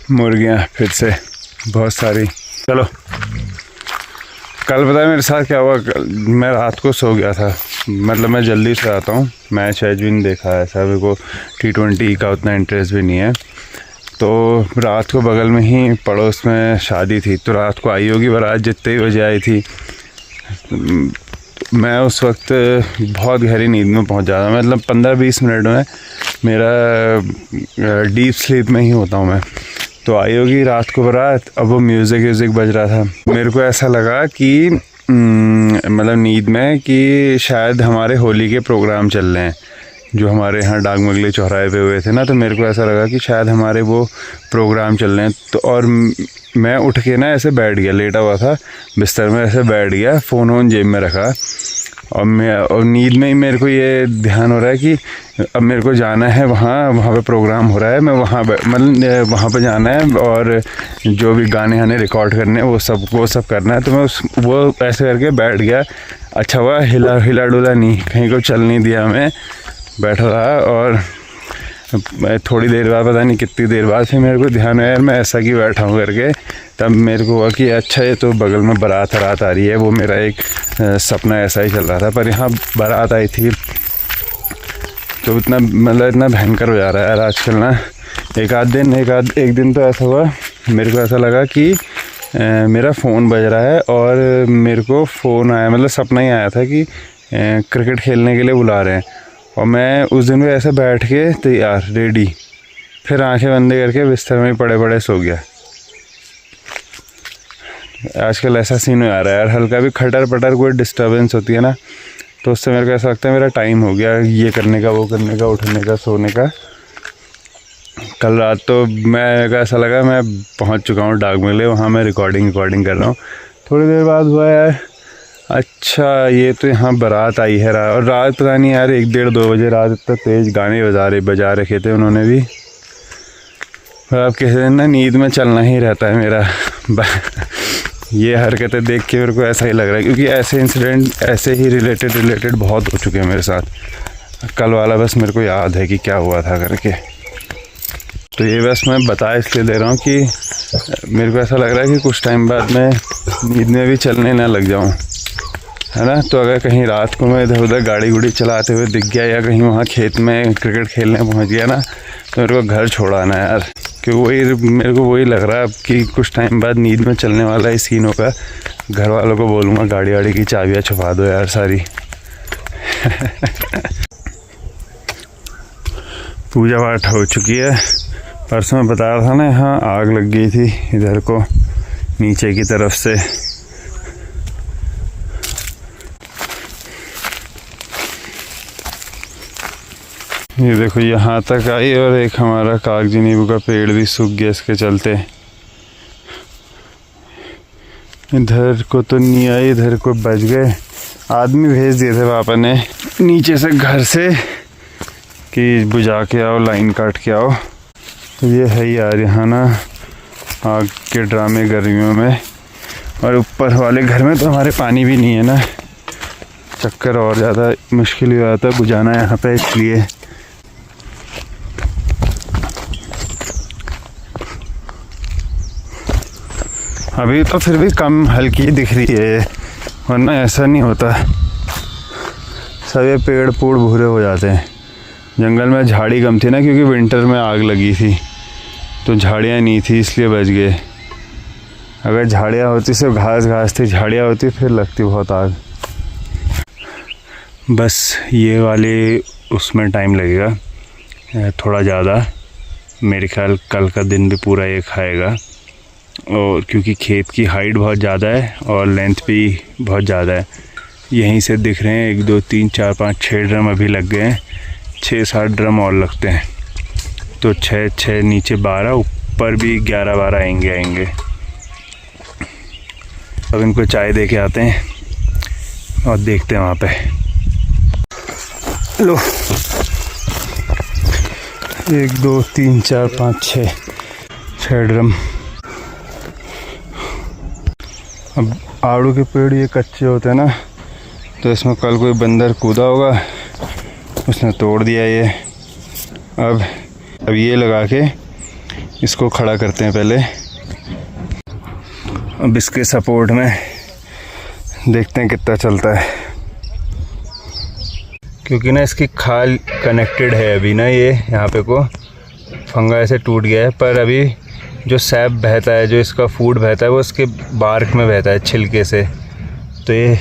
मुर्गियाँ फिर से बहुत सारी। चलो, कल पता है मेरे साथ क्या हुआ? मैं रात को सो गया था, मतलब मैं जल्दी से आता हूँ, मैच वैच भी नहीं देखा ऐसा, मेरे को T20 का उतना इंटरेस्ट भी नहीं है। तो रात को बगल में ही पड़ोस में शादी थी, तो रात को आई होगी बारात, जितने ही बजे आई थी। मैं उस वक्त बहुत गहरी नींद में पहुंच जाता, मतलब 15-20 मिनट में मेरा डीप स्लीप में ही होता हूं मैं। तो आई होगी रात को बारात, अब वो म्यूज़िक बज रहा था। मेरे को ऐसा लगा कि मतलब नींद में कि शायद हमारे होली के प्रोग्राम चल रहे हैं जो हमारे यहाँ डाकमगली चौराहे पे हुए थे ना। तो मेरे को ऐसा लगा कि शायद हमारे वो प्रोग्राम चल रहे हैं। तो और मैं उठ के ना ऐसे बैठ गया, लेटा हुआ था बिस्तर में, ऐसे बैठ गया, फ़ोन जेब में रखा। और नींद में ही मेरे को ये ध्यान हो रहा है कि अब मेरे को जाना है वहाँ पे प्रोग्राम हो रहा है, मैं मतलब वहाँ पे जाना है और जो भी गाने आने रिकॉर्ड करने हैं वो सब करना है। तो मैं वो ऐसे करके बैठ गया। अच्छा हुआ हिला डुला नहीं, कहीं को चल नहीं दिया, मैं बैठा रहा। और मैं थोड़ी देर बाद, पता नहीं कितनी देर बाद, फिर मेरे को ध्यान आया यार मैं ऐसा क्यों बैठा हूँ करके। तब मेरे को हुआ कि अच्छा ये तो बगल में बारात आ रही है। वो मेरा एक सपना ऐसा ही चल रहा था, पर यहाँ बारात आई थी तो इतना मतलब इतना भयंकर हो जा रहा है यार आजकल ना। एक दिन तो ऐसा हुआ, मेरे को ऐसा लगा कि मेरा फ़ोन बज रहा है और मेरे को फ़ोन आया, मतलब सपना ही आया था कि क्रिकेट खेलने के लिए बुला रहे हैं। और मैं उस दिन भी ऐसे बैठ के तैयार रेडी, फिर आंखें बंद करके बिस्तर में पड़े सो गया। आजकल ऐसा सीन हो जा रहा है यार, हल्का भी खटर पटर कोई डिस्टर्बेंस होती है ना, तो उससे मेरे को ऐसा लगता है मेरा टाइम हो गया ये करने का, वो करने का, उठने का, सोने का। कल रात तो मैं ऐसा लगा मैं पहुंच चुका हूँ डाकमगली, वहाँ मैं रिकॉर्डिंग कर रहा हूँ। थोड़ी देर बाद हुआ यार, अच्छा ये तो यहाँ बारात आई है। और रात पता नहीं यार 1-1:30-2 बजे रात इतना तेज़ गाने बजा रखे थे उन्होंने भी। पर अब किसी दिन ना नींद में चलना ही रहता है मेरा। ये हरकतें देख के मेरे को ऐसा ही लग रहा है, क्योंकि ऐसे इंसिडेंट ऐसे ही रिलेटेड बहुत हो चुके हैं मेरे साथ। कल वाला बस मेरे को याद है कि क्या हुआ था करके। तो ये बस मैं बता इसलिए दे रहा हूँ कि मेरे को ऐसा लग रहा है कि कुछ टाइम बाद मैं नींद में भी चलने ना लग जाऊँ, है ना। तो अगर कहीं रात को मैं इधर उधर गाड़ी गुड़ी चलाते हुए दिख गया या कहीं वहाँ खेत में क्रिकेट खेलने पहुँच गया ना, तो मेरे को घर छोड़ाना है यार, क्योंकि मेरे को वही लग रहा है अब कि कुछ टाइम बाद नींद में चलने वाला ही सीन होगा। घर वालों को बोलूँगा गाड़ी वाड़ी की चाबियाँ छुपा दो यार सारी। पूजा पाठ हो चुकी है। परसों मैं बता रहा था ना, यहाँ आग लग गई थी इधर को नीचे की तरफ से। ये देखो यहाँ तक आई, और एक हमारा कागजी नींबू का पेड़ भी सूख गया इसके चलते। इधर को तो नहीं आई, इधर को बच गए। आदमी भेज दिए थे पापा ने नीचे से घर से कि बुझा के आओ, लाइन काट के आओ। तो ये है यार यहाँ ना आग के ड्रामे गर्मियों में। और ऊपर वाले घर में तो हमारे पानी भी नहीं है ना, चक्कर और ज़्यादा मुश्किल हो जाता है बुझाना यहाँ पे, इसलिए। अभी तो फिर भी कम हल्की दिख रही है, वरना ऐसा नहीं होता। सभी पेड़ पूड़ भूरे हो जाते हैं। जंगल में झाड़ी कम थी ना, क्योंकि विंटर में आग लगी थी, तो झाड़ियाँ नहीं थी इसलिए बच गए। अगर झाड़ियाँ होती, सिर्फ घास थी, झाड़ियाँ होती फिर लगती बहुत आग। बस ये वाले उसमें टाइम लगेगा थोड़ा ज़्यादा, मेरे ख्याल कल का दिन भी पूरा ये खाएगा। और क्योंकि खेत की हाइट बहुत ज़्यादा है और लेंथ भी बहुत ज़्यादा है। यहीं से दिख रहे हैं 1 2 3 4 5 6 ड्रम अभी लग गए हैं, 6-7 ड्रम और लगते हैं, तो 6 नीचे 12, ऊपर भी 11-12 आएंगे। अब इनको चाय दे के आते हैं और देखते हैं वहाँ पे। लो 1 2 3 4 5 6 ड्रम। अब आड़ू के पेड़ ये कच्चे होते हैं ना, तो इसमें कल कोई बंदर कूदा होगा, उसने तोड़ दिया ये। अब ये लगा के इसको खड़ा करते हैं पहले। अब इसके सपोर्ट में देखते हैं कितना चलता है, क्योंकि ना इसकी खाल कनेक्टेड है अभी ना, ये यहाँ पे को फंगा ऐसे टूट गया है, पर अभी जो सैप बहता है, जो इसका फूड बहता है, वो इसके बार्क में बहता है, छिलके से। तो ये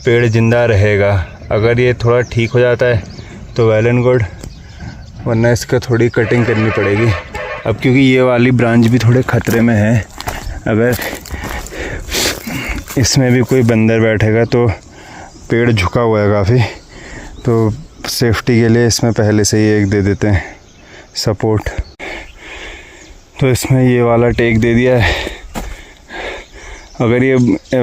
पेड़ ज़िंदा रहेगा। अगर ये थोड़ा ठीक हो जाता है तो वेल एंड गुड, वरना इसका थोड़ी कटिंग करनी पड़ेगी। अब क्योंकि ये वाली ब्रांच भी थोड़े ख़तरे में है, अगर इसमें भी कोई बंदर बैठेगा तो पेड़ झुका हुआ है काफ़ी, तो सेफ्टी के लिए इसमें पहले से ही एक दे देते हैं सपोर्ट। तो इसमें ये वाला टेक दे दिया है। अगर ये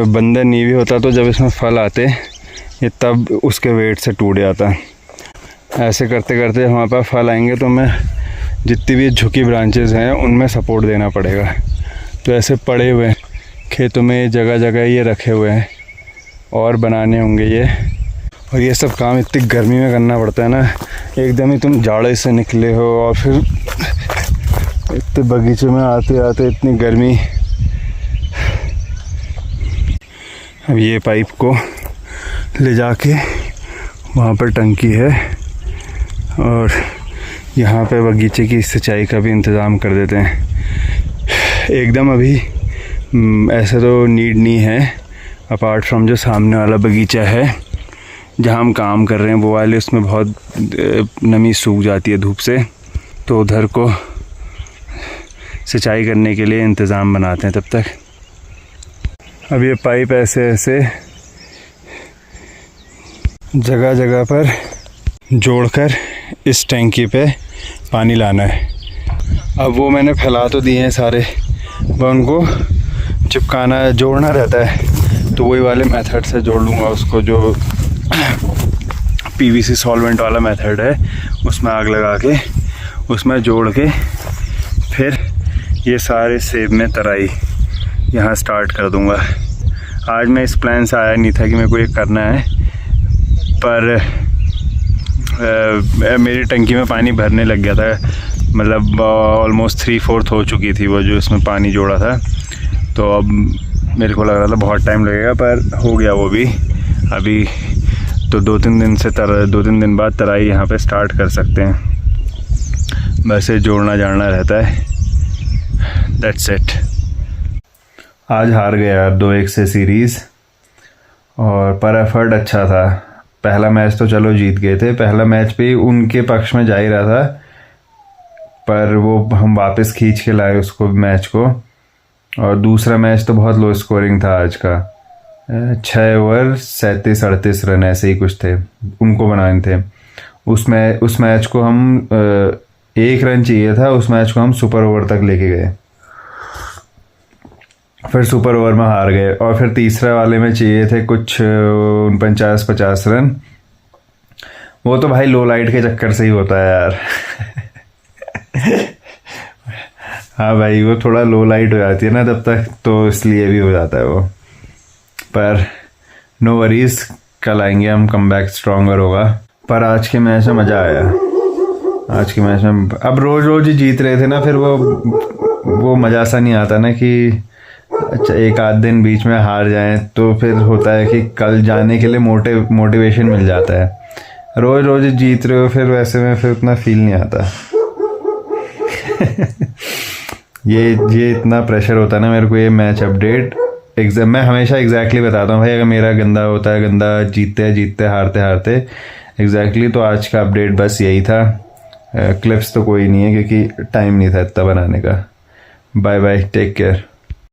बंदर नहीं भी होता तो जब इसमें फल आते ये तब उसके वेट से टूट जाता। ऐसे करते करते हमारे पास फल आएंगे तो मैं जितनी भी झुकी ब्रांचेस हैं उनमें सपोर्ट देना पड़ेगा। तो ऐसे पड़े हुए हैं खेतों में, जगह जगह ये रखे हुए हैं और बनाने होंगे ये। और ये सब काम इतनी गर्मी में करना पड़ता है ना, एकदम ही तुम जाड़े से निकले हो और फिर इतने बगीचे में आते आते इतनी गर्मी। अब ये पाइप को ले जाके वहाँ पर टंकी है और यहाँ पे बगीचे की सिंचाई का भी इंतज़ाम कर देते हैं। एकदम अभी ऐसे तो नीड नहीं है, अपार्ट फ्रॉम जो सामने वाला बगीचा है जहाँ हम काम कर रहे हैं वो वाले, उसमें बहुत नमी सूख जाती है धूप से, तो उधर को सिंचाई करने के लिए इंतज़ाम बनाते हैं तब तक। अब ये पाइप ऐसे ऐसे जगह जगह पर जोड़कर इस टैंकी पे पानी लाना है। अब वो मैंने फैला तो दिए हैं सारे, वह उनको चिपकाना जोड़ना रहता है, तो वही वाले मेथड से जोड़ लूँगा उसको, जो पीवीसी सॉल्वेंट वाला मेथड है, उसमें आग लगा के उसमें जोड़ के फिर ये सारे सेब में तराई यहाँ स्टार्ट कर दूँगा। आज मैं इस प्लान से आया नहीं था कि मेरे को ये करना है, पर मेरी टंकी में पानी भरने लग गया था, मतलब ऑलमोस्ट 3/4 हो चुकी थी वो जो इसमें पानी जोड़ा था। तो अब मेरे को लग रहा था बहुत टाइम लगेगा, पर हो गया वो भी। अभी तो 2-3 दिन बाद तराई यहाँ पे स्टार्ट कर सकते हैं। वैसे जोड़ना जाना रहता है। That's it. आज हार गया 2-1 से सीरीज़, और पर एफर्ट अच्छा था। पहला मैच तो चलो जीत गए थे, पहला मैच भी उनके पक्ष में जा ही रहा था, पर वो हम वापस खींच के लाए उसको मैच को। और दूसरा मैच तो बहुत लो स्कोरिंग था आज का, 6 ओवर 37-38 रन ऐसे ही कुछ थे उनको बनाने थे। उस मैच को हम 1 रन चाहिए था, उस मैच को हम सुपर ओवर तक लेके गए, फिर सुपर ओवर में हार गए। और फिर तीसरे वाले में चाहिए थे कुछ 49-50 रन, वो तो भाई लो लाइट के चक्कर से ही होता है यार। हाँ भाई, वो थोड़ा लो लाइट हो जाती है ना तब तक, तो इसलिए भी हो जाता है वो। पर नो वरीज, कल आएंगे हम, कम बैक स्ट्रॉन्गर होगा। पर आज के मैच में मज़ा आया। आज के मैच में अब रोज़ रोज़ ही जीत रहे थे ना, फिर वो मज़ा सा नहीं आता ना कि अच्छा एक आध दिन बीच में हार जाएं, तो फिर होता है कि कल जाने के लिए मोटिवेशन मिल जाता है। रोज़ रोज़ जीत रहे हो फिर वैसे में फिर उतना फील नहीं आता। ये इतना प्रेशर होता है ना मेरे को, ये मैच अपडेट मैं हमेशा एग्जैक्टली बताता हूँ भाई, अगर मेरा गंदा होता है, गंदा जीतते हारते एग्जैक्टली। तो आज का अपडेट बस यही था। क्लिप्स तो कोई नहीं है क्योंकि टाइम नहीं था इतना बनाने का। Bye bye, take care.